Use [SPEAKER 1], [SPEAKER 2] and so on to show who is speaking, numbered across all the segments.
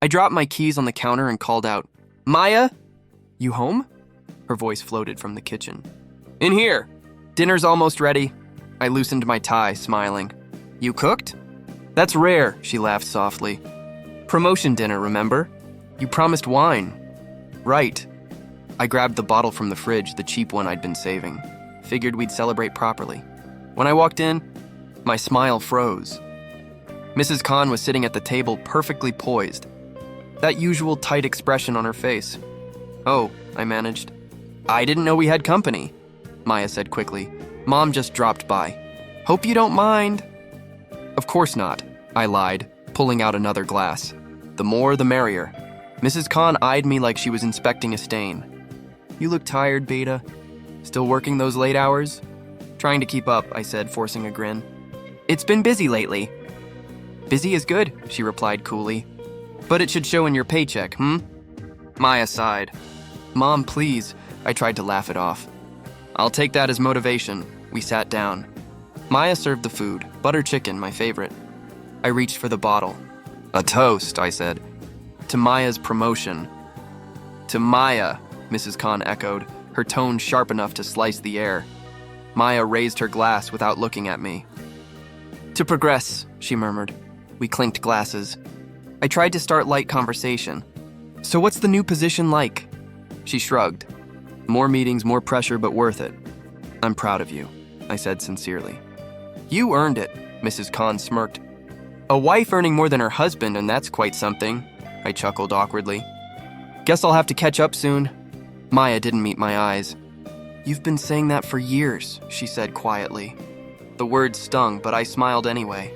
[SPEAKER 1] I dropped my keys on the counter and called out, "Maya? You home?" Her voice floated from the kitchen. "In here. Dinner's almost ready." I loosened my tie, smiling. "You cooked?" "That's rare," she laughed softly. "Promotion dinner, remember? You promised wine." "Right." I grabbed the bottle from the fridge, the cheap one I'd been saving. Figured we'd celebrate properly. When I walked in, my smile froze. Mrs. Khan was sitting at the table, perfectly poised. That usual tight expression on her face. "Oh," I managed. "I didn't know we had company," Maya said quickly. "Mom just dropped by. Hope you don't mind." "Of course not," I lied, pulling out another glass. The more, the merrier. Mrs. Khan eyed me like she was inspecting a stain. "You look tired, Beta. Still working those late hours?" "Trying to keep up," I said, forcing a grin. "It's been busy lately." "Busy is good," she replied coolly. "But it should show in your paycheck, Maya sighed. "Mom, please." I tried to laugh it off. "I'll take that as motivation." We sat down. Maya served the food, butter chicken, my favorite. I reached for the bottle. "A toast," I said. "To Maya's promotion." "To Maya," Mrs. Khan echoed, her tone sharp enough to slice the air. Maya raised her glass without looking at me. "To progress," she murmured. We clinked glasses. I tried to start light conversation. "So what's the new position like?" She shrugged. "More meetings, more pressure, but worth it." "I'm proud of you," I said sincerely. "You earned it," Mrs. Khan smirked. "A wife earning more than her husband, and that's quite something," I chuckled awkwardly. "Guess I'll have to catch up soon." Maya didn't meet my eyes. "You've been saying that for years," she said quietly. The words stung, but I smiled anyway.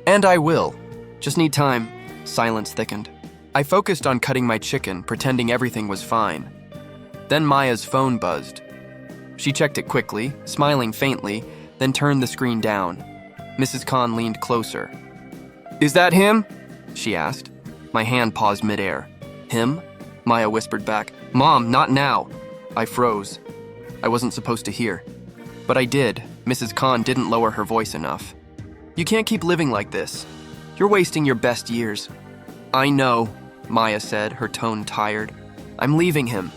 [SPEAKER 1] "And I will. Just need time." Silence thickened. I focused on cutting my chicken, pretending everything was fine. Then Maya's phone buzzed. She checked it quickly, smiling faintly, then turned the screen down. Mrs. Khan leaned closer. "Is that him?" she asked. My hand paused midair. "Him?" Maya whispered back. "Mom, not now." I froze. I wasn't supposed to hear. But I did. Mrs. Khan didn't lower her voice enough. "You can't keep living like this. You're wasting your best years." "I know," Maya said, her tone tired. "I'm leaving him.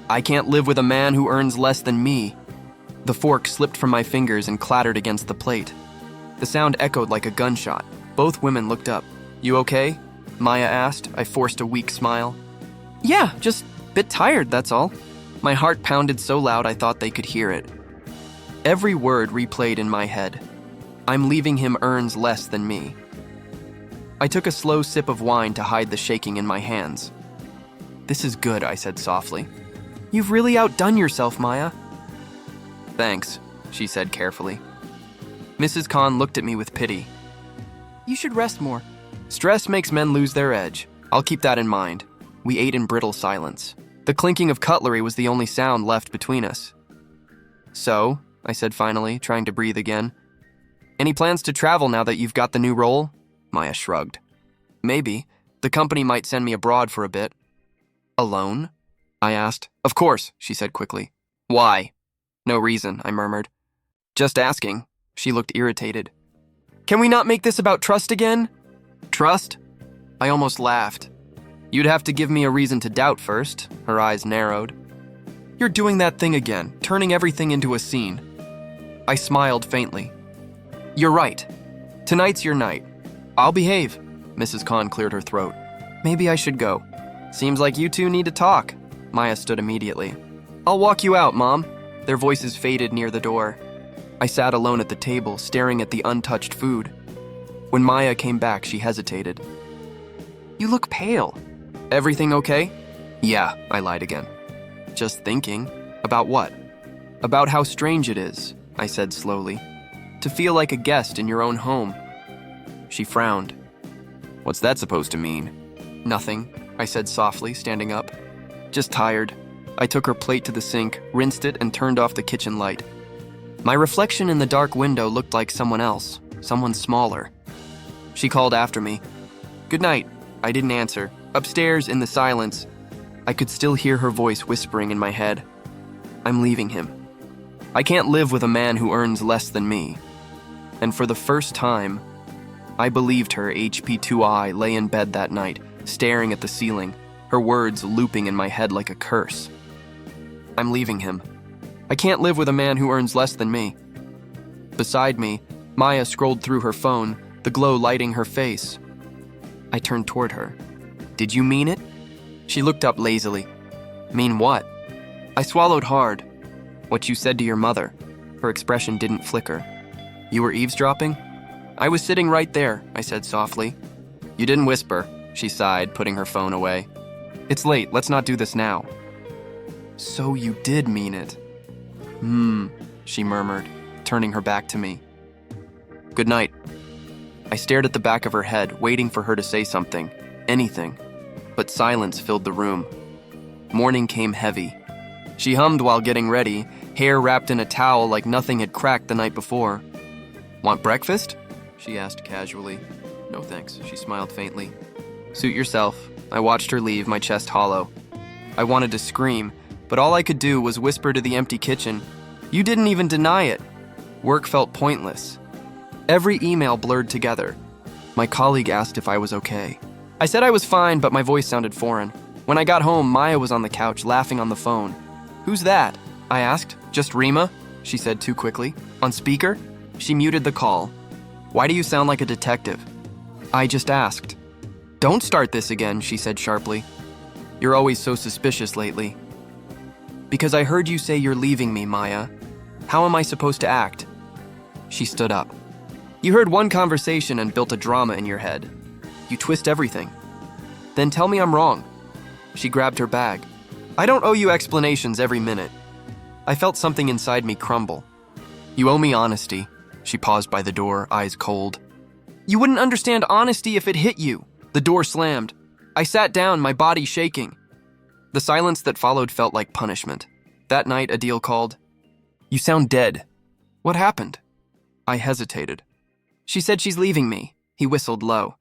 [SPEAKER 1] I can't live with a man who earns less than me." The fork slipped from my fingers and clattered against the plate. The sound echoed like a gunshot. Both women looked up. "You okay?" Maya asked. I forced a weak smile. "Yeah, just a bit tired, that's all." My heart pounded so loud I thought they could hear it. Every word replayed in my head. I'm leaving him earns less than me. I took a slow sip of wine to hide the shaking in my hands. "This is good," I said softly. "You've really outdone yourself, Maya." "Thanks," she said carefully. Mrs. Khan looked at me with pity. "You should rest more. Stress makes men lose their edge. I'll keep that in mind." We ate in brittle silence. The clinking of cutlery was the only sound left between us. "So," I said finally, trying to breathe again, "any plans to travel now that you've got the new role?" Maya shrugged. "Maybe. The company might send me abroad for a bit." "Alone?" I asked. "Of course," she said quickly. "Why?" "No reason," I murmured. "Just asking." She looked irritated. "Can we not make this about trust again?" "Trust?" I almost laughed. "You'd have to give me a reason to doubt first." Her eyes narrowed. "You're doing that thing again, turning everything into a scene." I smiled faintly. "You're right. Tonight's your night. I'll behave." Mrs. Khan cleared her throat. "Maybe I should go. Seems like you two need to talk." Maya stood immediately. "I'll walk you out, Mom." Their voices faded near the door. I sat alone at the table, staring at the untouched food. When Maya came back, she hesitated. "You look pale. Everything okay?" "Yeah," I lied again. "Just thinking." "About what?" "About how strange it is," I said slowly, "to feel like a guest in your own home." She frowned. "What's that supposed to mean?" "Nothing," I said softly, standing up. "Just tired." I took her plate to the sink, rinsed it, and turned off the kitchen light. My reflection in the dark window looked like someone else, someone smaller. She called after me. "Good night." I didn't answer. Upstairs, in the silence, I could still hear her voice whispering in my head. I'm leaving him. I can't live with a man who earns less than me. And for the first time, I believed her HP2I lay in bed that night, staring at the ceiling, her words looping in my head like a curse. I'm leaving him. I can't live with a man who earns less than me. Beside me, Maya scrolled through her phone, the glow lighting her face. I turned toward her. Did you mean it? She looked up lazily. Mean what? I swallowed hard. What you said to your mother. Her expression didn't flicker. You were eavesdropping? I was sitting right there, I said softly. You didn't whisper, she sighed, putting her phone away. It's late, let's not do this now. So you did mean it. She murmured, turning her back to me. Good night. I stared at the back of her head, waiting for her to say something, anything, but silence filled the room. Morning came heavy. She hummed while getting ready, hair wrapped in a towel like nothing had cracked the night before. Want breakfast? She asked casually. No thanks, she smiled faintly. Suit yourself. I watched her leave, my chest hollow. I wanted to scream, but all I could do was whisper to the empty kitchen, You didn't even deny it. Work felt pointless. Every email blurred together. My colleague asked if I was okay. I said I was fine, but my voice sounded foreign. When I got home, Maya was on the couch, laughing on the phone. Who's that? I asked. Just Rima, she said too quickly. On speaker? She muted the call. Why do you sound like a detective? I just asked. Don't start this again, she said sharply. You're always so suspicious lately. Because I heard you say you're leaving me, Maya. How am I supposed to act? She stood up. You heard one conversation and built a drama in your head. You twist everything. Then tell me I'm wrong. She grabbed her bag. I don't owe you explanations every minute. I felt something inside me crumble. You owe me honesty. She paused by the door, eyes cold. You wouldn't understand honesty if it hit you. The door slammed. I sat down, my body shaking. The silence that followed felt like punishment. That night, Adil called. You sound dead. What happened? I hesitated. She said she's leaving me. He whistled low.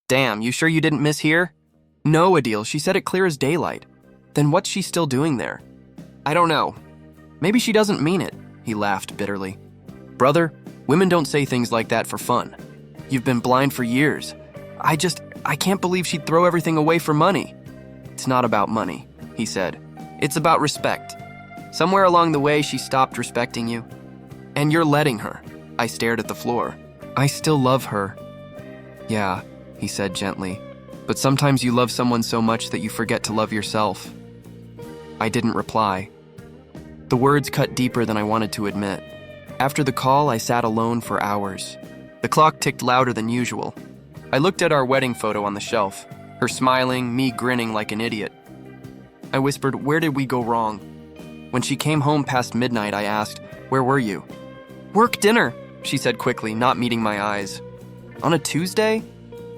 [SPEAKER 1] Damn, you sure you didn't mishear? No, Adil, she said it clear as daylight. Then what's she still doing there? I don't know. Maybe she doesn't mean it, he laughed bitterly. Brother, women don't say things like that for fun. You've been blind for years. I can't believe she'd throw everything away for money. It's not about money, he said. It's about respect. Somewhere along the way, she stopped respecting you. And you're letting her. I stared at the floor. I still love her. Yeah, he said gently. But sometimes you love someone so much that you forget to love yourself. I didn't reply. The words cut deeper than I wanted to admit. After the call, I sat alone for hours. The clock ticked louder than usual. I looked at our wedding photo on the shelf, her smiling, me grinning like an idiot. I whispered, where did we go wrong? When she came home past midnight, I asked, where were you? Work dinner, she said quickly, not meeting my eyes. On a Tuesday?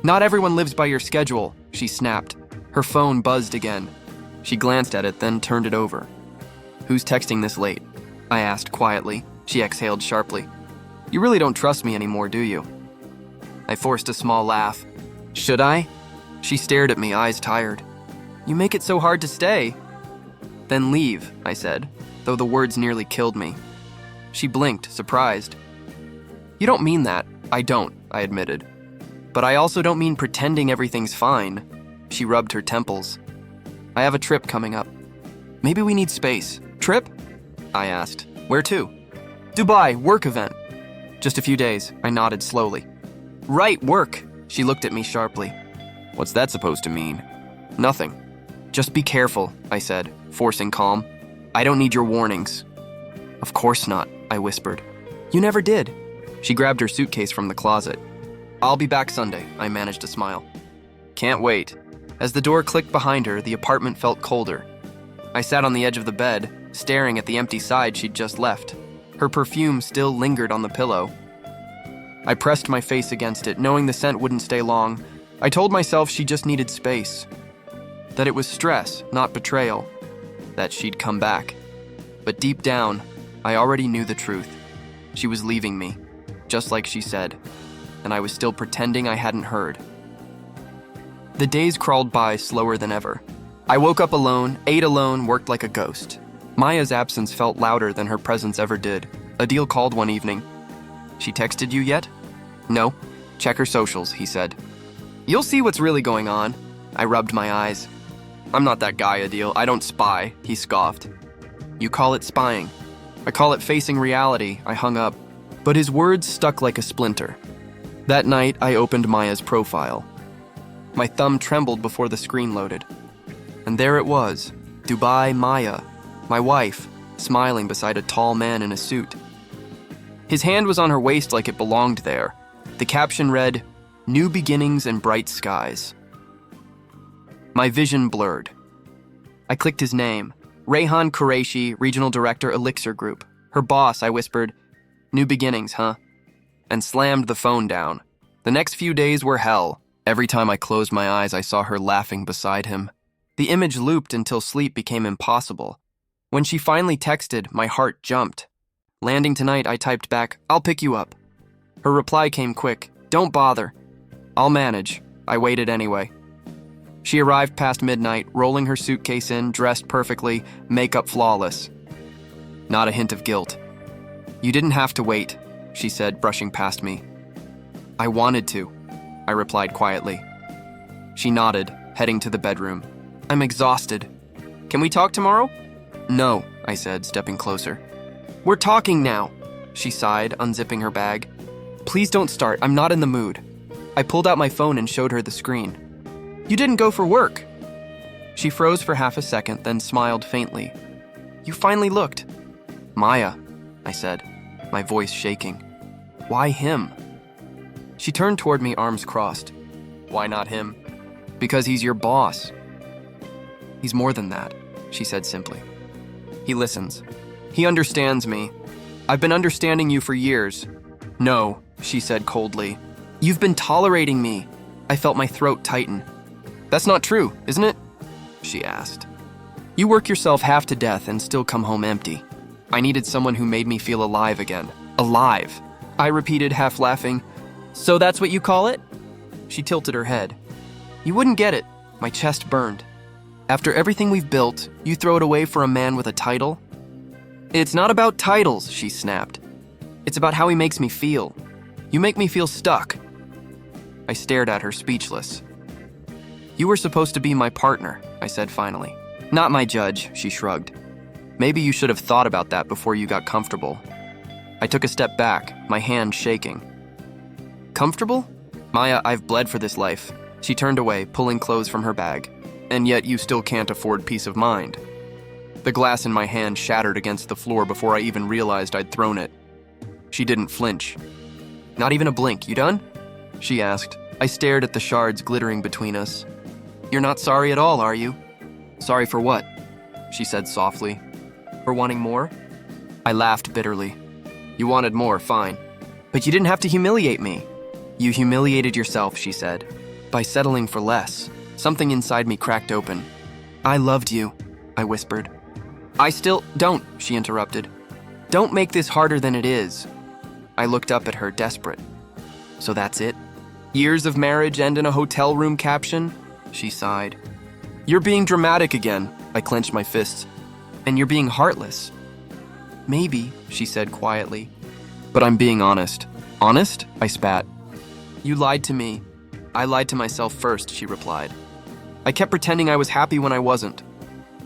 [SPEAKER 1] Not everyone lives by your schedule, she snapped. Her phone buzzed again. She glanced at it, then turned it over. Who's texting this late? I asked quietly. She exhaled sharply. You really don't trust me anymore, do you? I forced a small laugh. Should I? She stared at me, eyes tired. You make it so hard to stay. Then leave, I said, though the words nearly killed me. She blinked, surprised. You don't mean that. I don't, I admitted. But I also don't mean pretending everything's fine. She rubbed her temples. I have a trip coming up. Maybe we need space. Trip? I asked. Where to? Dubai, work event. Just a few days, I nodded slowly. Right, work. She looked at me sharply. What's that supposed to mean? Nothing. Just be careful, I said, forcing calm. I don't need your warnings. Of course not, I whispered. You never did. She grabbed her suitcase from the closet. I'll be back Sunday, I managed to smile. Can't wait. As the door clicked behind her, the apartment felt colder. I sat on the edge of the bed, staring at the empty side she'd just left. Her perfume still lingered on the pillow. I pressed my face against it, knowing the scent wouldn't stay long. I told myself she just needed space. That it was stress, not betrayal. That she'd come back. But deep down, I already knew the truth. She was leaving me, just like she said. And I was still pretending I hadn't heard. The days crawled by slower than ever. I woke up alone, ate alone, worked like a ghost. Maya's absence felt louder than her presence ever did. Adil called one evening. She texted you yet? No. Check her socials, he said. You'll see what's really going on. I rubbed my eyes. I'm not that guy, Adil. I don't spy, he scoffed. You call it spying. I call it facing reality, I hung up. But his words stuck like a splinter. That night, I opened Maya's profile. My thumb trembled before the screen loaded. And there it was, Dubai Maya, my wife, smiling beside a tall man in a suit. His hand was on her waist like it belonged there. The caption read, "New beginnings and bright skies." My vision blurred. I clicked his name, Rayhan Qureshi, Regional Director, Elixir Group. Her boss, I whispered, "New beginnings, huh?" And slammed the phone down. The next few days were hell. Every time I closed my eyes, I saw her laughing beside him. The image looped until sleep became impossible. When she finally texted, my heart jumped. Landing tonight, I typed back, "I'll pick you up." Her reply came quick, "Don't bother. I'll manage." I waited anyway. She arrived past midnight, rolling her suitcase in, dressed perfectly, makeup flawless. Not a hint of guilt. "You didn't have to wait," she said, brushing past me. "I wanted to," I replied quietly. She nodded, heading to the bedroom. "I'm exhausted. Can we talk tomorrow?" "No," I said, stepping closer. "We're talking now," she sighed, unzipping her bag. "Please don't start. I'm not in the mood." I pulled out my phone and showed her the screen. "You didn't go for work." She froze for half a second, then smiled faintly. "You finally looked." "Maya," I said, my voice shaking. "Why him?" She turned toward me, arms crossed. "Why not him?" "Because he's your boss." "He's more than that," she said simply. "He listens. He understands me. I've been understanding you for years." "No," she said coldly. "You've been tolerating me." I felt my throat tighten. "That's not true, isn't it?" she asked. "You work yourself half to death and still come home empty. I needed someone who made me feel alive again." "Alive," I repeated, half laughing. "So that's what you call it?" She tilted her head. "You wouldn't get it." My chest burned. "After everything we've built, you throw it away for a man with a title?" "It's not about titles," she snapped. "It's about how he makes me feel. You make me feel stuck." I stared at her, speechless. "You were supposed to be my partner," I said finally. "Not my judge," she shrugged. "Maybe you should have thought about that before you got comfortable." I took a step back, my hand shaking. "Comfortable? Maya, I've bled for this life." She turned away, pulling clothes from her bag. "And yet you still can't afford peace of mind." The glass in my hand shattered against the floor before I even realized I'd thrown it. She didn't flinch. "Not even a blink. You done?" she asked. I stared at the shards glittering between us. "You're not sorry at all, are you?" "Sorry for what?" she said softly. "For wanting more?" I laughed bitterly. "You wanted more, fine. But you didn't have to humiliate me." "You humiliated yourself," she said, "by settling for less." Something inside me cracked open. "I loved you," I whispered. "I still don't," she interrupted. "Don't make this harder than it is." I looked up at her, desperate. "So that's it? Years of marriage end in a hotel room caption?" She sighed. "You're being dramatic again." I clenched my fists. "And you're being heartless." "Maybe," she said quietly. "But I'm being honest." "Honest?" I spat. "You lied to me." "I lied to myself first," she replied. "I kept pretending I was happy when I wasn't."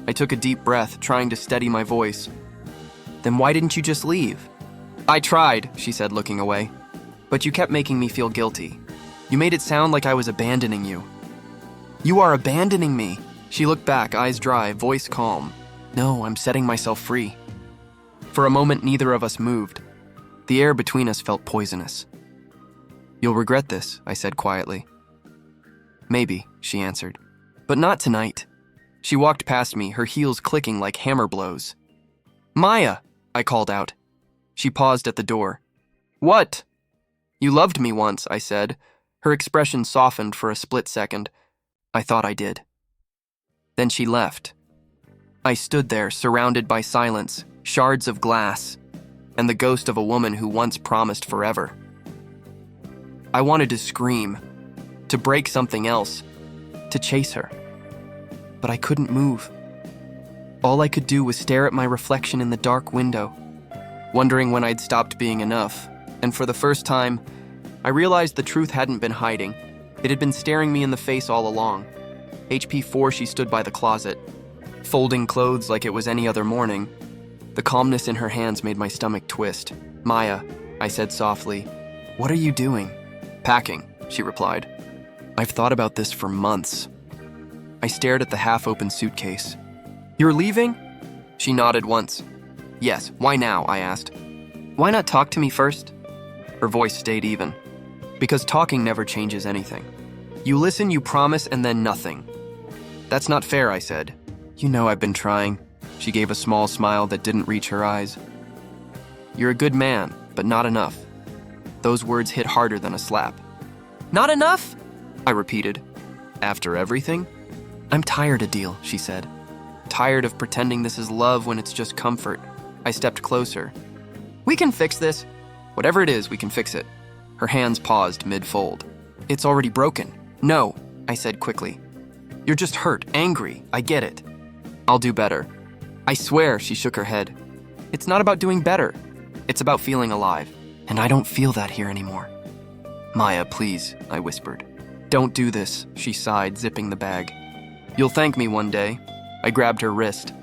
[SPEAKER 1] I took a deep breath, trying to steady my voice. "Then why didn't you just leave?" "I tried," she said, looking away. "But you kept making me feel guilty. You made it sound like I was abandoning you." "You are abandoning me." She looked back, eyes dry, voice calm. "No, I'm setting myself free." For a moment, neither of us moved. The air between us felt poisonous. "You'll regret this," I said quietly. "Maybe," she answered. "But not tonight." She walked past me, her heels clicking like hammer blows. "Maya!" I called out. She paused at the door. "What?" "You loved me once," I said. Her expression softened for a split second. "I thought I did." Then she left. I stood there, surrounded by silence, shards of glass, and the ghost of a woman who once promised forever. I wanted to scream, to break something else, to chase her. But I couldn't move. All I could do was stare at my reflection in the dark window, wondering when I'd stopped being enough. And for the first time, I realized the truth hadn't been hiding. It had been staring me in the face all along. HP 4, she stood by the closet, folding clothes like it was any other morning. The calmness in her hands made my stomach twist. Maya, I said softly, what are you doing? Packing, she replied. I've thought about this for months. I stared at the half-open suitcase. You're leaving? She nodded once. Yes, why now? I asked. Why not talk to me first? Her voice stayed even. Because talking never changes anything. You listen, you promise, and then nothing. That's not fair, I said. You know I've been trying. She gave a small smile that didn't reach her eyes. You're a good man, but not enough. Those words hit harder than a slap. Not enough? I repeated. After everything? I'm tired, Adil, she said. Tired of pretending this is love when it's just comfort. I stepped closer. We can fix this. Whatever it is, we can fix it. Her hands paused mid-fold. It's already broken. No, I said quickly. You're just hurt, angry. I get it. I'll do better. I swear, she shook her head. It's not about doing better. It's about feeling alive. And I don't feel that here anymore. Maya, please, I whispered. Don't do this, she sighed, zipping the bag. You'll thank me one day. I grabbed her wrist.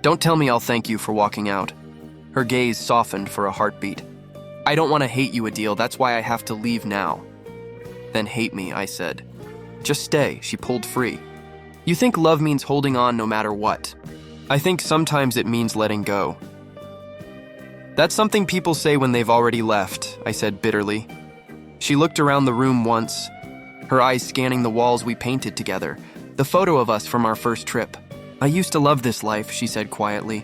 [SPEAKER 1] Don't tell me I'll thank you for walking out. Her gaze softened for a heartbeat. I don't want to hate you, Adil. That's why I have to leave now. Then hate me, I said. Just stay, she pulled free. You think love means holding on no matter what. I think sometimes it means letting go. That's something people say when they've already left, I said bitterly. She looked around the room once, her eyes scanning the walls we painted together, the photo of us from our first trip. I used to love this life, she said quietly.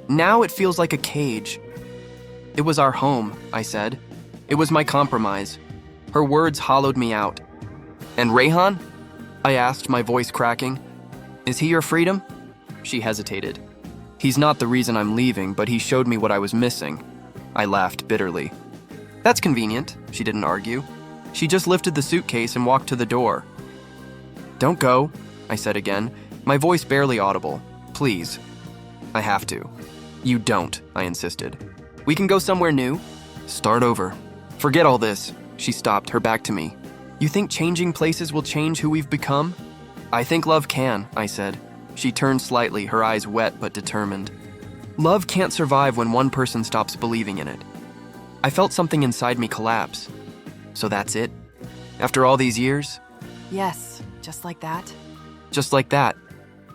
[SPEAKER 1] Now it feels like a cage. It was our home, I said. It was my compromise. Her words hollowed me out. And Rayhan? I asked, my voice cracking. Is he your freedom? She hesitated. He's not the reason I'm leaving, but he showed me what I was missing. I laughed bitterly. That's convenient, she didn't argue. She just lifted the suitcase and walked to the door. Don't go, I said again, my voice barely audible. Please. I have to. You don't, I insisted. We can go somewhere new. Start over. Forget all this. She stopped, her back to me. You think changing places will change who we've become? I think love can, I said. She turned slightly, her eyes wet but determined. Love can't survive when one person stops believing in it. I felt something inside me collapse. So that's it? After all these years?
[SPEAKER 2] Yes, just like that.
[SPEAKER 1] Just like that.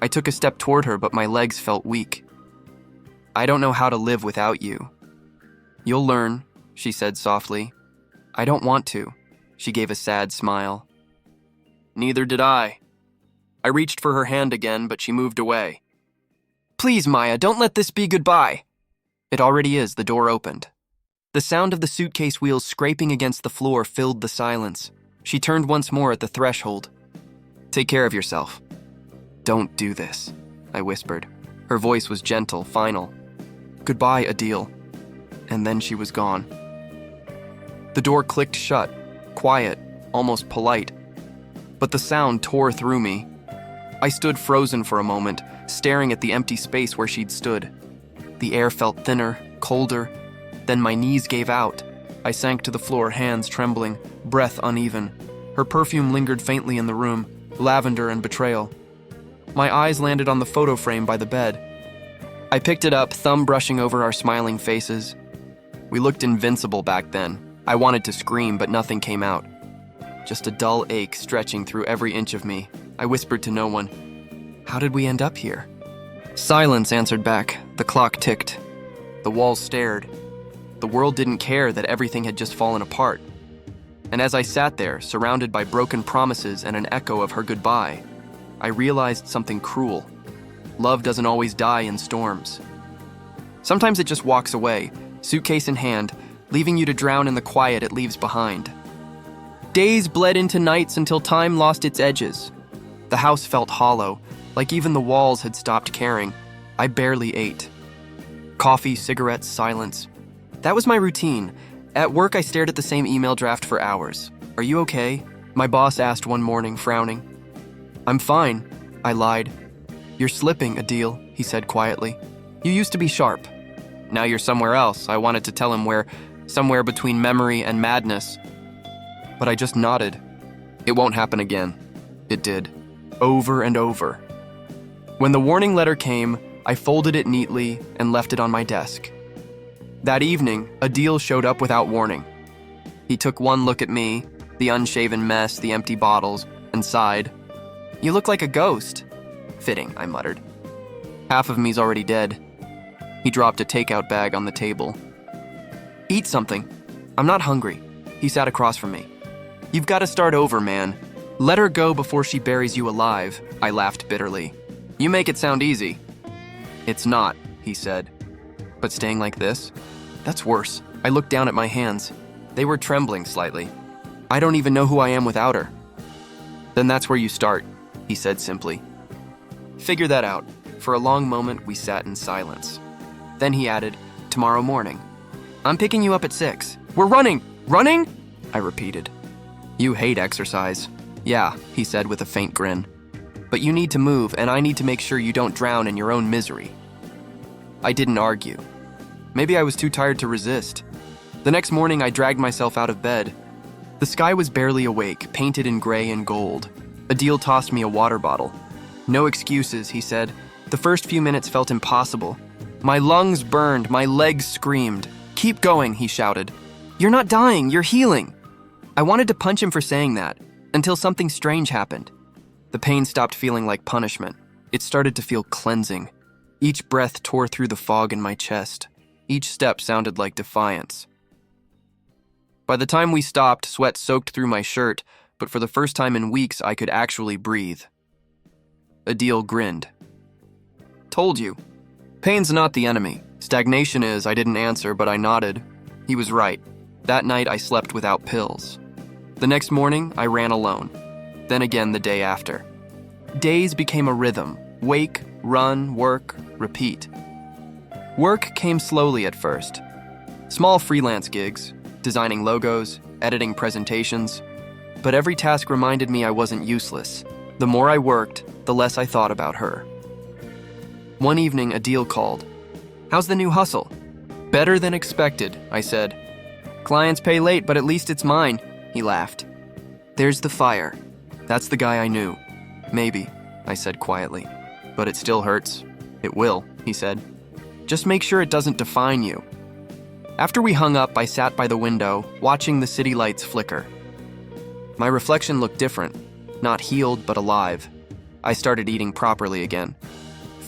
[SPEAKER 1] I took a step toward her, but my legs felt weak. I don't know how to live without you. You'll learn, she said softly. I don't want to. She gave a sad smile. Neither did I. I reached for her hand again, but she moved away. Please, Maya, don't let this be goodbye. It already is, the door opened. The sound of the suitcase wheels scraping against the floor filled the silence. She turned once more at the threshold. Take care of yourself. Don't do this, I whispered. Her voice was gentle, final. Goodbye, Adil. And then she was gone. The door clicked shut, quiet, almost polite. But the sound tore through me. I stood frozen for a moment, staring at the empty space where she'd stood. The air felt thinner, colder. Then my knees gave out. I sank to the floor, hands trembling, breath uneven. Her perfume lingered faintly in the room, lavender and betrayal. My eyes landed on the photo frame by the bed. I picked it up, thumb brushing over our smiling faces. We looked invincible back then. I wanted to scream, but nothing came out. Just a dull ache stretching through every inch of me. I whispered to no one. How did we end up here? Silence answered back. The clock ticked. The walls stared. The world didn't care that everything had just fallen apart. And as I sat there, surrounded by broken promises and an echo of her goodbye, I realized something cruel. Love doesn't always die in storms. Sometimes it just walks away, suitcase in hand, leaving you to drown in the quiet it leaves behind. Days bled into nights until time lost its edges. The house felt hollow, like even the walls had stopped caring. I barely ate. Coffee, cigarettes, silence. That was my routine. At work, I stared at the same email draft for hours. Are you okay? My boss asked one morning, frowning. I'm fine, I lied. You're slipping, Adil, he said quietly. You used to be sharp. Now you're somewhere else. I wanted to tell him where, somewhere between memory and madness. But I just nodded. It won't happen again. It did. over and over. When the warning letter came, I folded it neatly and left it on my desk. That evening, Adil showed up without warning. He took one look at me, the unshaven mess, the empty bottles, and sighed. "You look like a ghost." "Fitting," I muttered. "Half of me's already dead." He dropped a takeout bag on the table. "Eat something. I'm not hungry." He sat across from me. "You've got to start over, man. Let her go before she buries you alive." I laughed bitterly. "You make it sound easy." "It's not," he said. "But staying like this? That's worse." I looked down at my hands. They were trembling slightly. "I don't even know who I am without her." "Then that's where you start," he said simply. "Figure that out." For a long moment, we sat in silence. Then he added, "Tomorrow morning. I'm picking you up at 6. "We're running! Running?" I repeated. "You hate exercise." "Yeah," he said with a faint grin. "But you need to move, and I need to make sure you don't drown in your own misery." I didn't argue. Maybe I was too tired to resist. The next morning, I dragged myself out of bed. The sky was barely awake, painted in gray and gold. Adil tossed me a water bottle. "No excuses," he said. The first few minutes felt impossible. My lungs burned, my legs screamed. "Keep going," he shouted. "You're not dying, you're healing." I wanted to punch him for saying that, until something strange happened. The pain stopped feeling like punishment. It started to feel cleansing. Each breath tore through the fog in my chest. Each step sounded like defiance. By the time we stopped, sweat soaked through my shirt, but for the first time in weeks, I could actually breathe. Adil grinned. "Told you. Pain's not the enemy. Stagnation is." I didn't answer, but I nodded. He was right. That night, I slept without pills. The next morning, I ran alone. Then again the day after. Days became a rhythm. Wake, run, work, repeat. Work came slowly at first. Small freelance gigs, designing logos, editing presentations. But every task reminded me I wasn't useless. The more I worked, the less I thought about her. One evening, Adil called. "How's the new hustle?" "Better than expected," I said. "Clients pay late, but at least it's mine," he laughed. "There's the fire." That's the guy I knew. "Maybe," I said quietly. "But it still hurts." "It will," he said. "Just make sure it doesn't define you." After we hung up, I sat by the window, watching the city lights flicker. My reflection looked different, not healed but alive. I started eating properly again.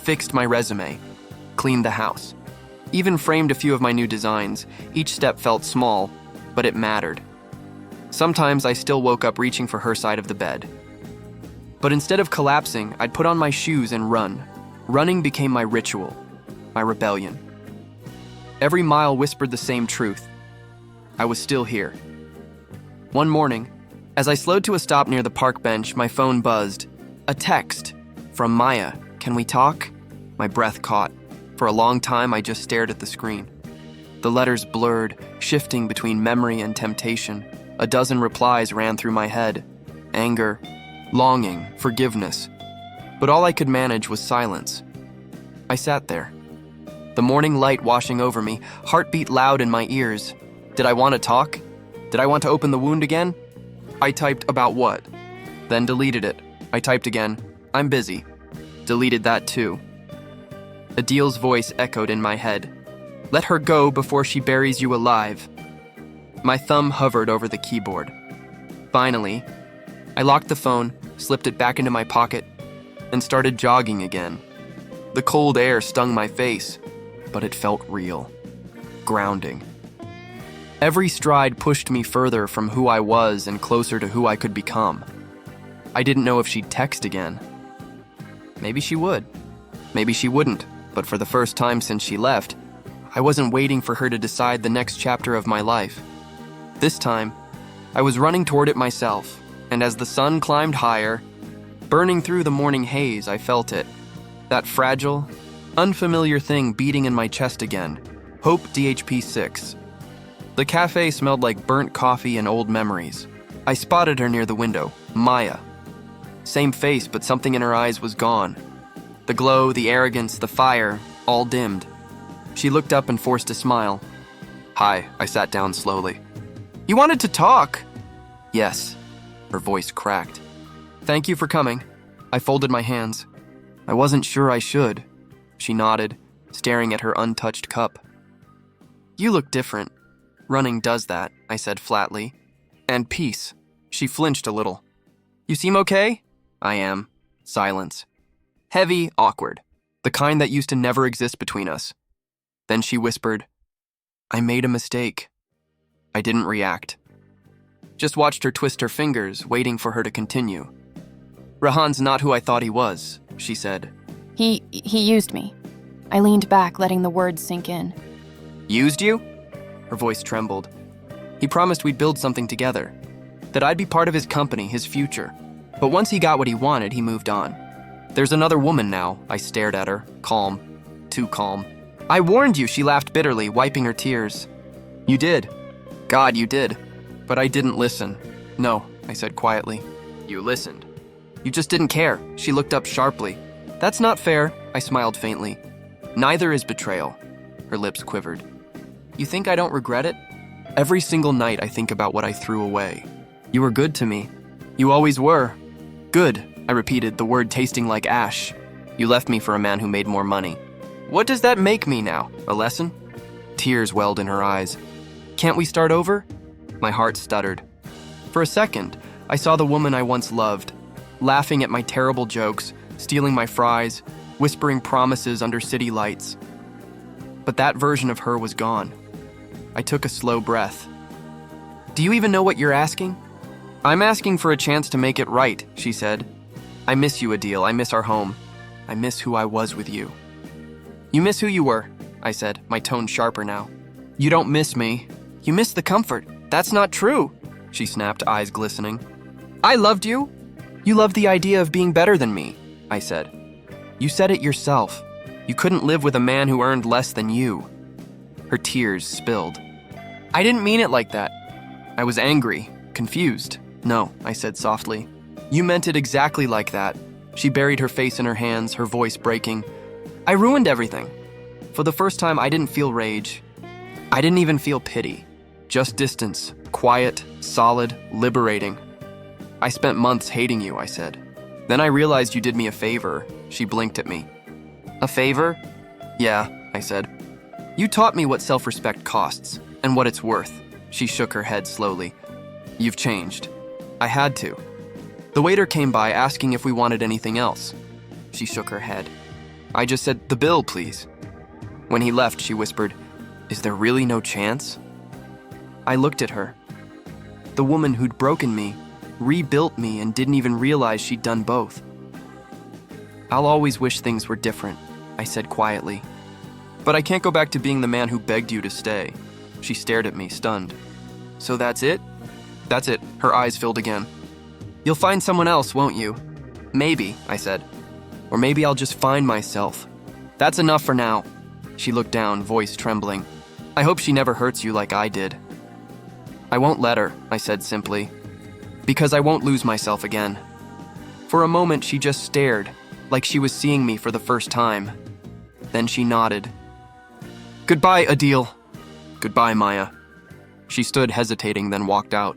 [SPEAKER 1] Fixed my resume, cleaned the house, even framed a few of my new designs. Each step felt small, but it mattered. Sometimes I still woke up reaching for her side of the bed. But instead of collapsing, I'd put on my shoes and run. Running became my ritual, my rebellion. Every mile whispered the same truth. I was still here. One morning, as I slowed to a stop near the park bench, my phone buzzed. A text from Maya. "Can we talk?" My breath caught. For a long time, I just stared at the screen. The letters blurred, shifting between memory and temptation. A dozen replies ran through my head. Anger, longing, forgiveness. But all I could manage was silence. I sat there. The morning light washing over me, heartbeat loud in my ears. Did I want to talk? Did I want to open the wound again? I typed "about what?" Then deleted it. I typed again, "I'm busy." Deleted that too. Adil's voice echoed in my head. "Let her go before she buries you alive." My thumb hovered over the keyboard. Finally, I locked the phone, slipped it back into my pocket, and started jogging again. The cold air stung my face, but it felt real. Grounding. Every stride pushed me further from who I was and closer to who I could become. I didn't know if she'd text again. Maybe she would. Maybe she wouldn't. But for the first time since she left, I wasn't waiting for her to decide the next chapter of my life. This time, I was running toward it myself, and as the sun climbed higher, burning through the morning haze, I felt it. That fragile, unfamiliar thing beating in my chest again. Hope DHP6. The cafe smelled like burnt coffee and old memories. I spotted her near the window, Maya. Same face, but something in her eyes was gone. The glow, the arrogance, the fire, all dimmed. She looked up and forced a smile. "Hi," I sat down slowly. "You wanted to talk?" "Yes." Her voice cracked. "Thank you for coming." I folded my hands. I wasn't sure I should. She nodded, staring at her untouched cup. You look different. Running does that, I said flatly. And peace. She flinched a little. You seem okay? I am. Silence. Heavy, awkward. The kind that used to never exist between us. Then she whispered, I made a mistake. I didn't react. Just watched her twist her fingers, waiting for her to continue. Rahan's not who I thought he was, she said.
[SPEAKER 2] He used me. I leaned back, letting the words sink in.
[SPEAKER 1] Used you? Her voice trembled. He promised we'd build something together. That I'd be part of his company, his future. But once he got what he wanted, he moved on. There's another woman now, I stared at her, calm. Too calm. I warned you, she laughed bitterly, wiping her tears. You did. God, you did. But I didn't listen. No, I said quietly. You listened. You just didn't care. She looked up sharply. That's not fair, I smiled faintly. Neither is betrayal. Her lips quivered. You think I don't regret it? Every single night I think about what I threw away. You were good to me. You always were. Good, I repeated, the word tasting like ash. You left me for a man who made more money. What does that make me now? A lesson? Tears welled in her eyes. Can't we start over? My heart stuttered. For a second, I saw the woman I once loved, laughing at my terrible jokes, stealing my fries, whispering promises under city lights. But that version of her was gone. I took a slow breath. Do you even know what you're asking? I'm asking for a chance to make it right, she said. I miss you, Adil. I miss our home. I miss who I was with you. You miss who you were, I said, my tone sharper now. You don't miss me. You miss the comfort. That's not true, she snapped, eyes glistening. I loved you. You loved the idea of being better than me, I said. You said it yourself. You couldn't live with a man who earned less than you. Her tears spilled. I didn't mean it like that. I was angry, confused. No, I said softly. You meant it exactly like that. She buried her face in her hands, her voice breaking. I ruined everything. For the first time, I didn't feel rage. I didn't even feel pity. Just distance, quiet, solid, liberating. I spent months hating you, I said. Then I realized you did me a favor. She blinked at me. A favor? Yeah, I said. You taught me what self-respect costs and what it's worth. She shook her head slowly. You've changed. I had to. The waiter came by asking if we wanted anything else. She shook her head. I just said, the bill, please. When he left, she whispered, is there really no chance? I looked at her. The woman who'd broken me, rebuilt me, and didn't even realize she'd done both. I'll always wish things were different, I said quietly. But I can't go back to being the man who begged you to stay. She stared at me, stunned. So that's it? That's it. Her eyes filled again. You'll find someone else, won't you? Maybe, I said. Or maybe I'll just find myself. That's enough for now. She looked down, voice trembling. I hope she never hurts you like I did. I won't let her, I said simply. Because I won't lose myself again. For a moment, she just stared, like she was seeing me for the first time. Then she nodded. Goodbye, Adil. Goodbye, Maya. She stood hesitating, then walked out.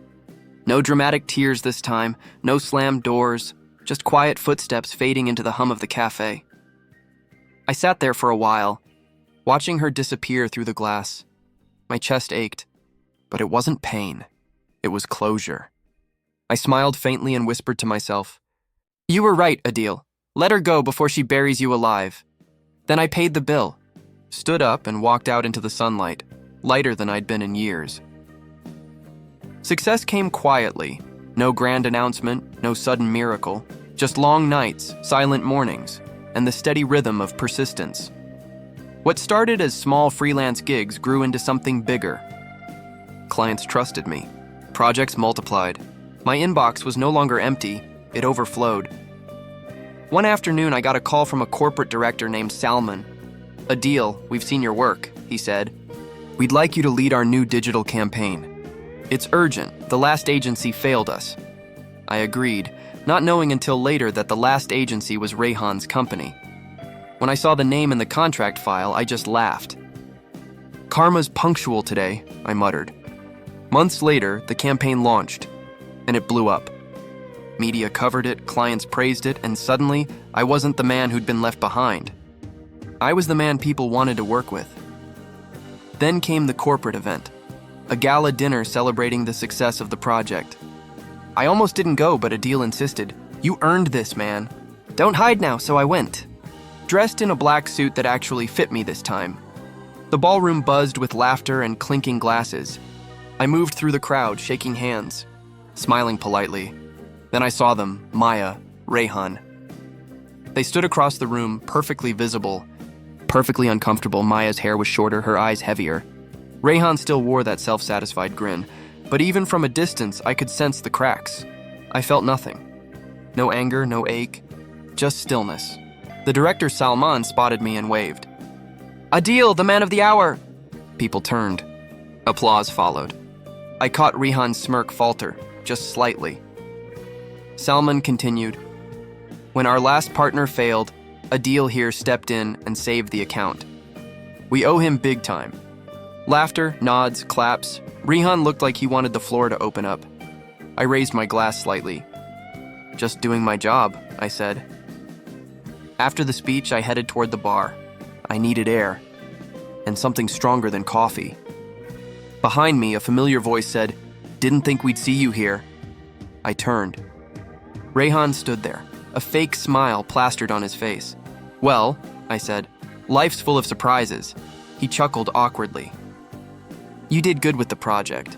[SPEAKER 1] No dramatic tears this time, no slammed doors, just quiet footsteps fading into the hum of the cafe. I sat there for a while, watching her disappear through the glass. My chest ached, but it wasn't pain. It was closure. I smiled faintly and whispered to myself, You were right, Adil. Let her go before she buries you alive. Then I paid the bill, stood up and walked out into the sunlight, lighter than I'd been in years. Success came quietly. No grand announcement, no sudden miracle, just long nights, silent mornings, and the steady rhythm of persistence. What started as small freelance gigs grew into something bigger. Clients trusted me. Projects multiplied. My inbox was no longer empty, it overflowed. One afternoon, I got a call from a corporate director named Salman. Adil, we've seen your work, he said. We'd like you to lead our new digital campaign. It's urgent. The last agency failed us. I agreed, not knowing until later that the last agency was Rayhan's company. When I saw the name in the contract file, I just laughed. Karma's punctual today, I muttered. Months later, the campaign launched, and it blew up. Media covered it, clients praised it, and suddenly, I wasn't the man who'd been left behind. I was the man people wanted to work with. Then came the corporate event, a gala dinner celebrating the success of the project. I almost didn't go, but Adil insisted, "You earned this, man. Don't hide now," so I went. Dressed in a black suit that actually fit me this time. The ballroom buzzed with laughter and clinking glasses. I moved through the crowd, shaking hands, smiling politely. Then I saw them, Maya, Rayhan. They stood across the room, perfectly visible, perfectly uncomfortable. Maya's hair was shorter, her eyes heavier. Rayhan still wore that self-satisfied grin, but even from a distance, I could sense the cracks. I felt nothing. No anger, no ache, just stillness. The director, Salman, spotted me and waved. "Adil, the man of the hour!" People turned. Applause followed. I caught Rehan's smirk falter, just slightly. Salman continued, "When our last partner failed, Adil here stepped in and saved the account. We owe him big time." Laughter, nods, claps. Rehan looked like he wanted the floor to open up. I raised my glass slightly. "Just doing my job," I said. After the speech, I headed toward the bar. I needed air, and something stronger than coffee. Behind me, a familiar voice said, "Didn't think we'd see you here." I turned. Rayhan stood there, a fake smile plastered on his face. "Well," I said, "life's full of surprises." He chuckled awkwardly. "You did good with the project.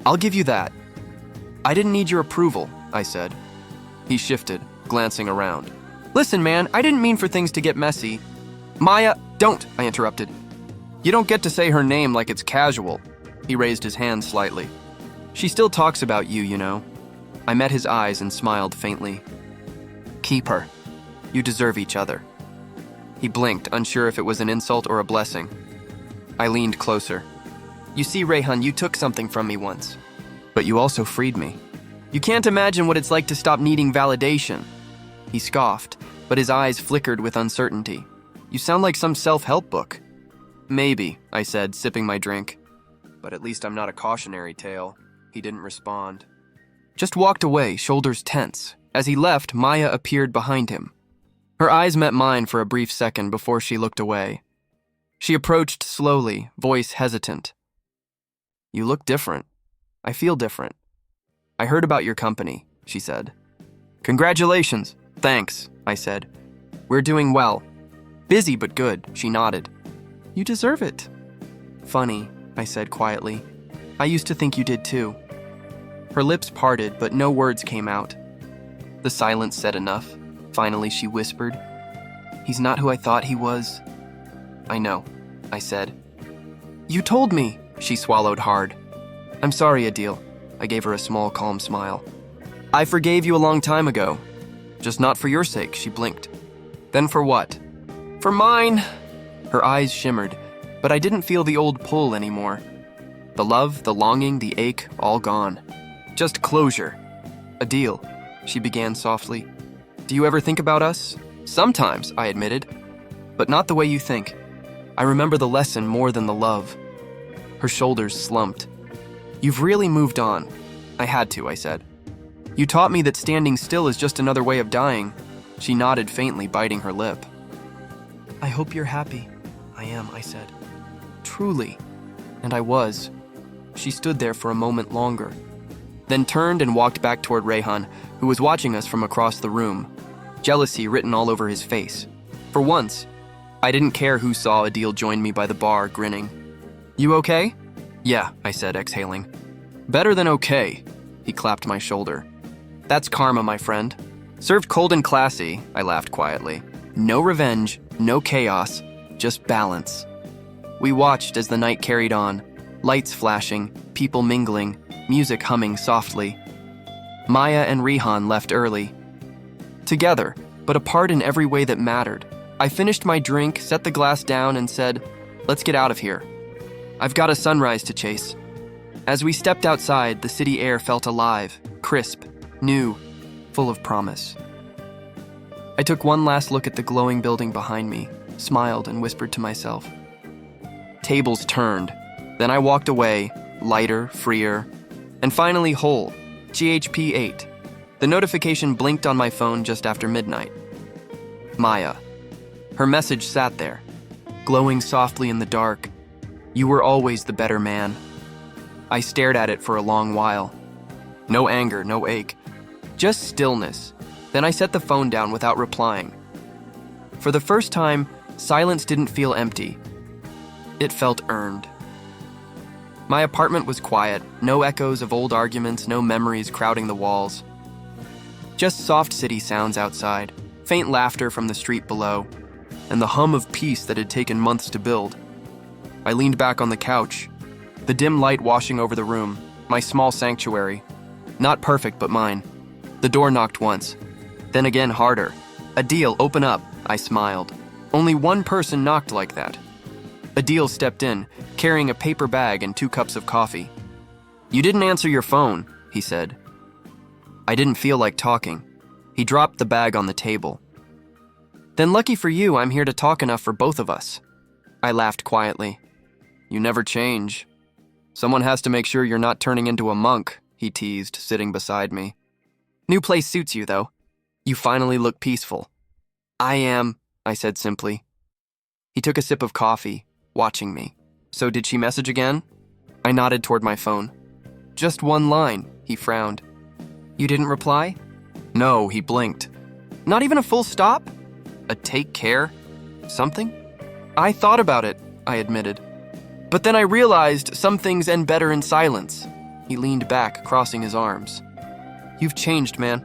[SPEAKER 1] I'll give you that." "I didn't need your approval," I said. He shifted, glancing around. "Listen, man, I didn't mean for things to get messy." "Maya, don't," I interrupted. "You don't get to say her name like it's casual." He raised his hand slightly. "She still talks about you, you know." I met his eyes and smiled faintly. "Keep her. You deserve each other." He blinked, unsure if it was an insult or a blessing. I leaned closer. "You see, Rayhan, you took something from me once. But you also freed me. You can't imagine what it's like to stop needing validation." He scoffed, but his eyes flickered with uncertainty. "You sound like some self-help book." "Maybe," I said, sipping my drink. "But at least I'm not a cautionary tale." He didn't respond. Just walked away, shoulders tense. As he left, Maya appeared behind him. Her eyes met mine for a brief second before she looked away. She approached slowly, voice hesitant. "You look different. I feel different. I heard about your company," she said. "Congratulations." "Thanks," I said. "We're doing well." "Busy but good," she nodded. "You deserve it." "Funny," I said quietly. "I used to think you did too." Her lips parted, but no words came out. The silence said enough. Finally, she whispered, "He's not who I thought he was." "I know," I said. "You told me," she swallowed hard. "I'm sorry, Adil." I gave her a small, calm smile. "I forgave you a long time ago. Just not for your sake," she blinked. "Then for what?" "For mine." Her eyes shimmered, but I didn't feel the old pull anymore. The love, the longing, the ache, all gone. Just closure. "Adil," she began softly. "Do you ever think about us?" "Sometimes," I admitted. "But not the way you think. I remember the lesson more than the love." Her shoulders slumped. "You've really moved on." "I had to," I said. "You taught me that standing still is just another way of dying." She nodded faintly, biting her lip. "I hope you're happy." "I am," I said. "Truly." And I was. She stood there for a moment longer, then turned and walked back toward Rayhan, who was watching us from across the room, jealousy written all over his face. For once, I didn't care who saw Adil join me by the bar, grinning. "You okay?" "Yeah," I said, exhaling. "Better than okay." He clapped my shoulder. "That's karma, my friend. Served cold and classy," I laughed quietly. "No revenge, no chaos, just balance." We watched as the night carried on, lights flashing, people mingling, music humming softly. Maya and Rehan left early. Together, but apart in every way that mattered. I finished my drink, set the glass down, and said, "Let's get out of here. I've got a sunrise to chase." As we stepped outside, the city air felt alive, crisp, new, full of promise. I took one last look at the glowing building behind me, smiled, and whispered to myself. Tables turned. Then I walked away, lighter, freer, and finally whole, GHP 8. The The notification blinked on my phone just after midnight. Maya. Her message sat there, glowing softly in the dark. You were always the better man. I stared at it for a long while. No anger, no ache, just stillness. Then I set the phone down without replying. For the first time, silence didn't feel empty. It felt earned. My apartment was quiet, no echoes of old arguments, no memories crowding the walls. Just soft city sounds outside, faint laughter from the street below, and the hum of peace that had taken months to build. I leaned back on the couch, the dim light washing over the room, my small sanctuary. Not perfect, but mine. The door knocked once, then again harder. Adil, open up, I smiled. Only one person knocked like that. Adil stepped in, carrying a paper bag and 2 cups of coffee. You didn't answer your phone, he said. I didn't feel like talking. He dropped the bag on the table. Then lucky for you, I'm here to talk enough for both of us. I laughed quietly. You never change. Someone has to make sure you're not turning into a monk, he teased, sitting beside me. New place suits you, though. You finally look peaceful. I am, I said simply. He took a sip of coffee, watching me. So did she message again? I nodded toward my phone. Just one line, he frowned. You didn't reply? No, he blinked. Not even a full stop? A take care? Something? I thought about it, I admitted. But then I realized some things end better in silence. He leaned back, crossing his arms. You've changed, man.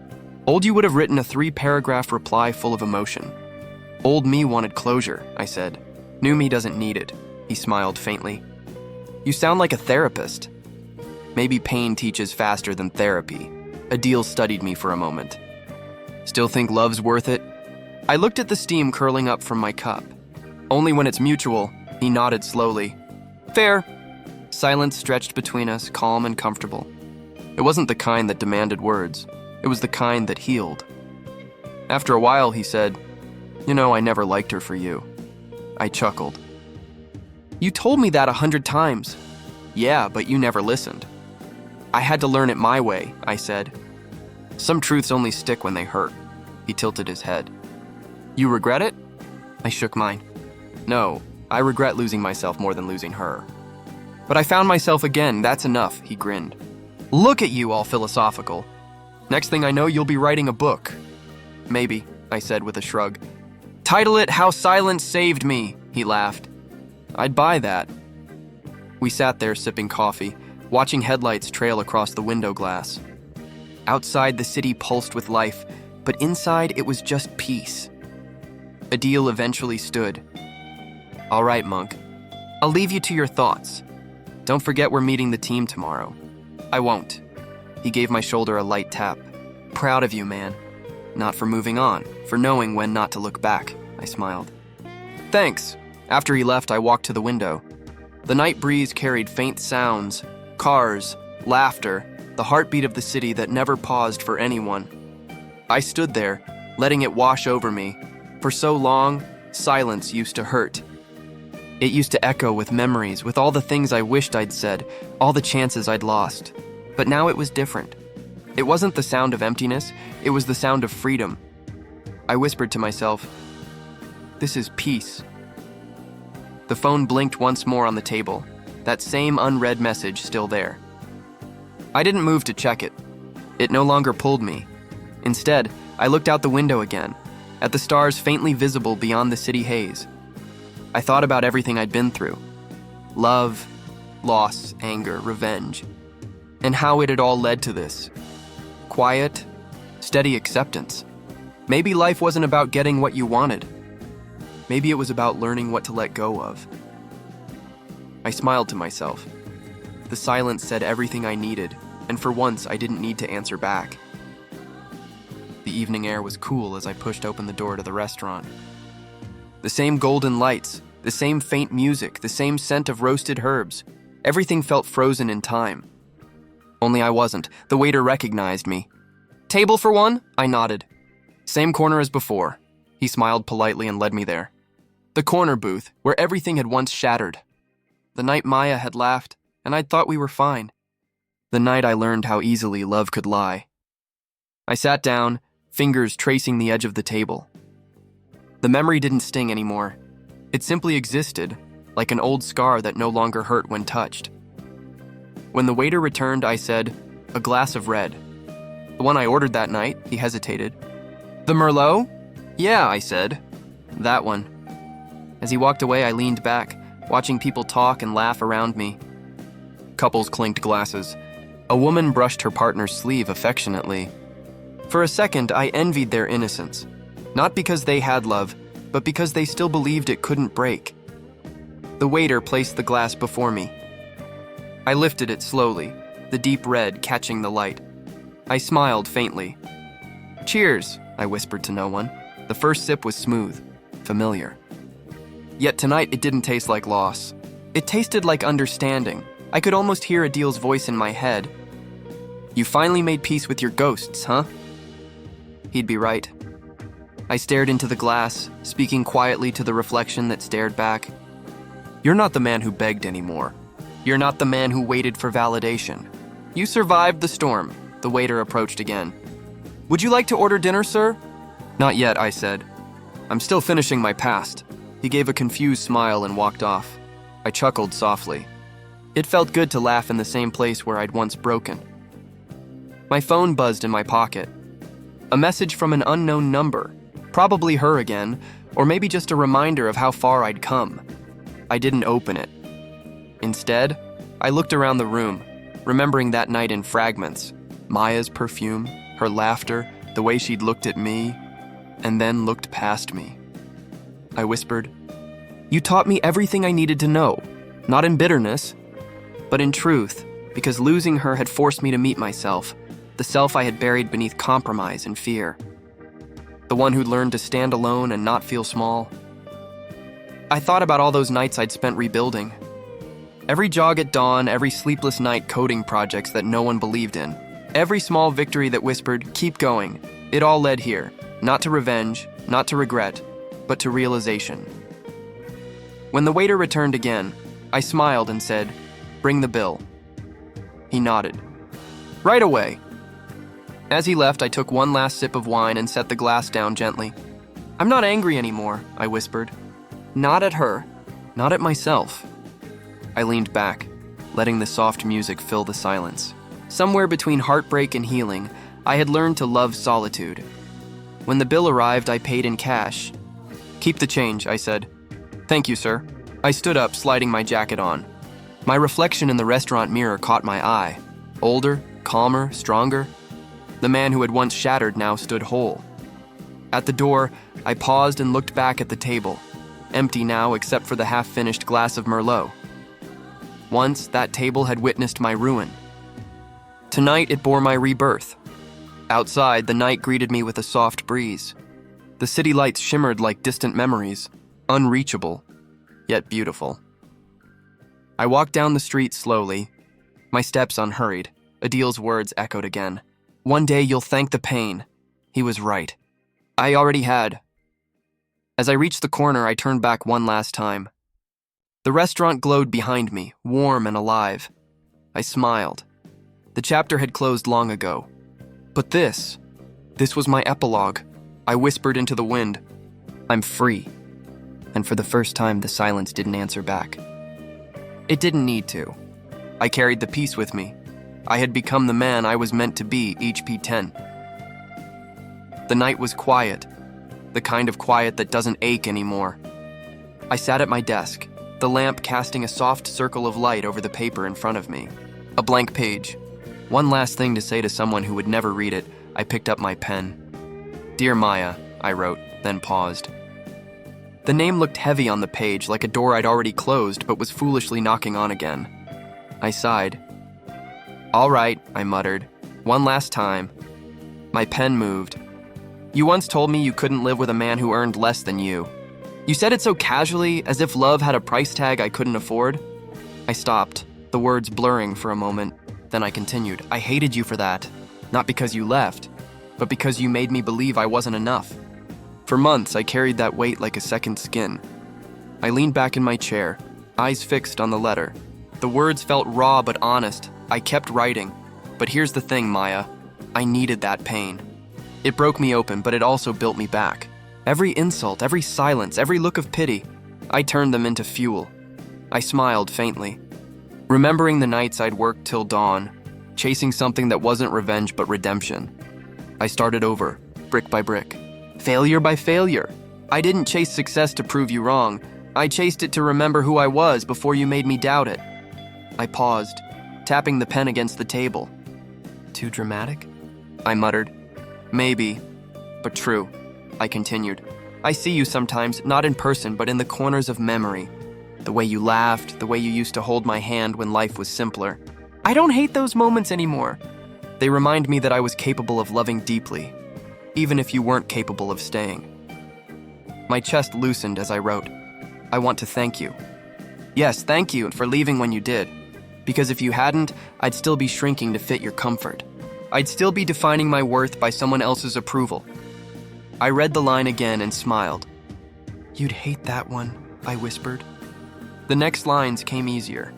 [SPEAKER 1] Old you would have written a 3-paragraph reply full of emotion. Old me wanted closure, I said. New me doesn't need it. He smiled faintly. You sound like a therapist. Maybe pain teaches faster than therapy. Adil studied me for a moment. Still think love's worth it? I looked at the steam curling up from my cup. Only when it's mutual, he nodded slowly. Fair. Silence stretched between us, calm and comfortable. It wasn't the kind that demanded words. It was the kind that healed. After a while, he said, You know, I never liked her for you. I chuckled. You told me that 100 times. Yeah, but you never listened. I had to learn it my way, I said. Some truths only stick when they hurt. He tilted his head. You regret it? I shook mine. No, I regret losing myself more than losing her. But I found myself again, that's enough, he grinned. Look at you, all philosophical. Next thing I know, you'll be writing a book. Maybe, I said with a shrug. Title it How Silence Saved Me, he laughed. I'd buy that. We sat there sipping coffee, watching headlights trail across the window glass. Outside, the city pulsed with life, but inside it was just peace. Adil eventually stood. All right, Monk. I'll leave you to your thoughts. Don't forget we're meeting the team tomorrow. I won't. He gave my shoulder a light tap. Proud of you, man. Not for moving on, for knowing when not to look back, I smiled. Thanks. After he left, I walked to the window. The night breeze carried faint sounds, cars, laughter, the heartbeat of the city that never paused for anyone. I stood there, letting it wash over me. For so long, silence used to hurt. It used to echo with memories, with all the things I wished I'd said, all the chances I'd lost. But now it was different. It wasn't the sound of emptiness, it was the sound of freedom. I whispered to myself, this is peace. The phone blinked once more on the table, that same unread message still there. I didn't move to check it. It no longer pulled me. Instead, I looked out the window again, at the stars faintly visible beyond the city haze. I thought about everything I'd been through. Love, loss, anger, revenge. And how it had all led to this. Quiet, steady acceptance. Maybe life wasn't about getting what you wanted. Maybe it was about learning what to let go of. I smiled to myself. The silence said everything I needed, and for once I didn't need to answer back. The evening air was cool as I pushed open the door to the restaurant. The same golden lights, the same faint music, the same scent of roasted herbs. Everything felt frozen in time. Only I wasn't. The waiter recognized me. Table for one? I nodded. Same corner as before. He smiled politely and led me there. The corner booth, where everything had once shattered. The night Maya had laughed, and I'd thought we were fine. The night I learned how easily love could lie. I sat down, fingers tracing the edge of the table. The memory didn't sting anymore. It simply existed, like an old scar that no longer hurt when touched. When the waiter returned, I said, "A glass of red." "The one I ordered that night," he hesitated. "The Merlot?" "Yeah," I said. "That one." As he walked away, I leaned back, watching people talk and laugh around me. Couples clinked glasses. A woman brushed her partner's sleeve affectionately. For a second, I envied their innocence. Not because they had love, but because they still believed it couldn't break. The waiter placed the glass before me. I lifted it slowly, the deep red catching the light. I smiled faintly. "Cheers," I whispered to no one. The first sip was smooth, familiar. Yet tonight it didn't taste like loss. It tasted like understanding. I could almost hear Adil's voice in my head. "You finally made peace with your ghosts, huh?" He'd be right. I stared into the glass, speaking quietly to the reflection that stared back. "You're not the man who begged anymore. You're not the man who waited for validation. You survived the storm." The waiter approached again. "Would you like to order dinner, sir?" "Not yet," I said. "I'm still finishing my past." He gave a confused smile and walked off. I chuckled softly. It felt good to laugh in the same place where I'd once broken. My phone buzzed in my pocket. A message from an unknown number. Probably her again, or maybe just a reminder of how far I'd come. I didn't open it. Instead, I looked around the room, remembering that night in fragments. Maya's perfume, her laughter, the way she'd looked at me, and then looked past me. I whispered, "You taught me everything I needed to know, not in bitterness, but in truth, because losing her had forced me to meet myself, the self I had buried beneath compromise and fear. The one who'd learned to stand alone and not feel small." I thought about all those nights I'd spent rebuilding. Every jog at dawn, every sleepless night coding projects that no one believed in. Every small victory that whispered, "Keep going." It all led here, not to revenge, not to regret, but to realization. When the waiter returned again, I smiled and said, "Bring the bill." He nodded. "Right away." As he left, I took one last sip of wine and set the glass down gently. "I'm not angry anymore," I whispered. "Not at her, not at myself." I leaned back, letting the soft music fill the silence. Somewhere between heartbreak and healing, I had learned to love solitude. When the bill arrived, I paid in cash. "Keep the change," I said. "Thank you, sir." I stood up, sliding my jacket on. My reflection in the restaurant mirror caught my eye. Older, calmer, stronger. The man who had once shattered now stood whole. At the door, I paused and looked back at the table, empty now except for the half-finished glass of Merlot. Once, that table had witnessed my ruin. Tonight, it bore my rebirth. Outside, the night greeted me with a soft breeze. The city lights shimmered like distant memories, unreachable, yet beautiful. I walked down the street slowly, my steps unhurried. Adil's words echoed again. "One day you'll thank the pain." He was right. I already had. As I reached the corner, I turned back one last time. The restaurant glowed behind me, warm and alive. I smiled. The chapter had closed long ago. But this was my epilogue. I whispered into the wind, "I'm free." And for the first time, the silence didn't answer back. It didn't need to. I carried the peace with me. I had become the man I was meant to be, HP 10. The night was quiet, the kind of quiet that doesn't ache anymore. I sat at my desk, the lamp casting a soft circle of light over the paper in front of me. A blank page. One last thing to say to someone who would never read it. I picked up my pen. "Dear Maya," I wrote, then paused. The name looked heavy on the page, like a door I'd already closed but was foolishly knocking on again. I sighed. "All right," I muttered. "One last time." My pen moved. "You once told me you couldn't live with a man who earned less than you. You said it so casually, as if love had a price tag I couldn't afford." I stopped, the words blurring for a moment. Then I continued, "I hated you for that. Not because you left, but because you made me believe I wasn't enough." For months, I carried that weight like a second skin. I leaned back in my chair, eyes fixed on the letter. The words felt raw but honest. I kept writing. But here's the thing, Maya. I needed that pain. It broke me open, but it also built me back. Every insult, every silence, every look of pity, I turned them into fuel. I smiled faintly, remembering the nights I'd worked till dawn, chasing something that wasn't revenge but redemption. I started over, brick by brick, failure by failure. I didn't chase success to prove you wrong. I chased it to remember who I was before you made me doubt it. I paused, tapping the pen against the table. Too dramatic? I muttered. Maybe, but true. I continued. I see you sometimes, not in person, but in the corners of memory. The way you laughed, the way you used to hold my hand when life was simpler. I don't hate those moments anymore. They remind me that I was capable of loving deeply, even if you weren't capable of staying. My chest loosened as I wrote. I want to thank you. Yes, thank you for leaving when you did. Because if you hadn't, I'd still be shrinking to fit your comfort. I'd still be defining my worth by someone else's approval. I read the line again and smiled. You'd hate that one, I whispered. The next lines came easier.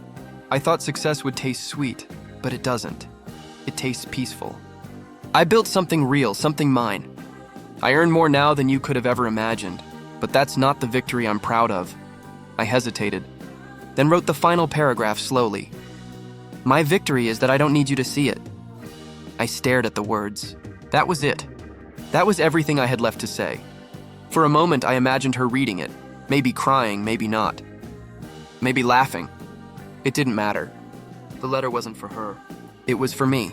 [SPEAKER 1] I thought success would taste sweet, but it doesn't. It tastes peaceful. I built something real, something mine. I earn more now than you could have ever imagined, but that's not the victory I'm proud of. I hesitated, then wrote the final paragraph slowly. My victory is that I don't need you to see it. I stared at the words. That was it. That was everything I had left to say. For a moment, I imagined her reading it, maybe crying, maybe not. Maybe laughing. It didn't matter. The letter wasn't for her. It was for me.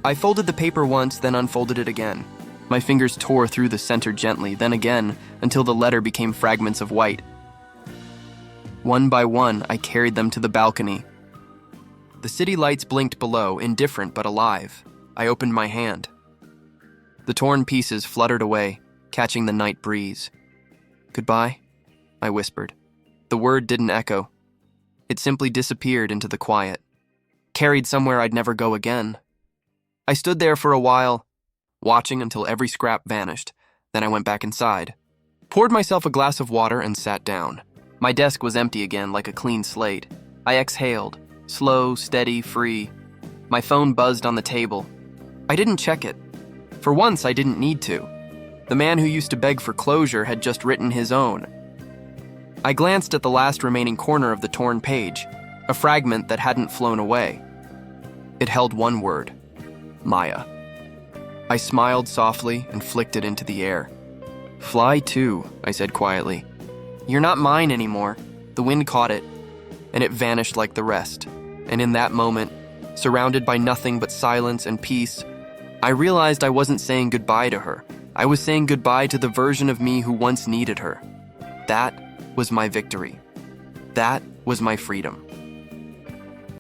[SPEAKER 1] I folded the paper once, then unfolded it again. My fingers tore through the center gently, then again, until the letter became fragments of white. One by one, I carried them to the balcony. The city lights blinked below, indifferent but alive. I opened my hand. The torn pieces fluttered away, catching the night breeze. Goodbye, I whispered. The word didn't echo. It simply disappeared into the quiet, carried somewhere I'd never go again. I stood there for a while, watching until every scrap vanished. Then I went back inside, poured myself a glass of water and sat down. My desk was empty again, like a clean slate. I exhaled, slow, steady, free. My phone buzzed on the table. I didn't check it. For once, I didn't need to. The man who used to beg for closure had just written his own. I glanced at the last remaining corner of the torn page, a fragment that hadn't flown away. It held one word: Maya. I smiled softly and flicked it into the air. Fly too, I said quietly. You're not mine anymore. The wind caught it, and it vanished like the rest. And in that moment, surrounded by nothing but silence and peace, I realized I wasn't saying goodbye to her. I was saying goodbye to the version of me who once needed her. That was my victory. That was my freedom.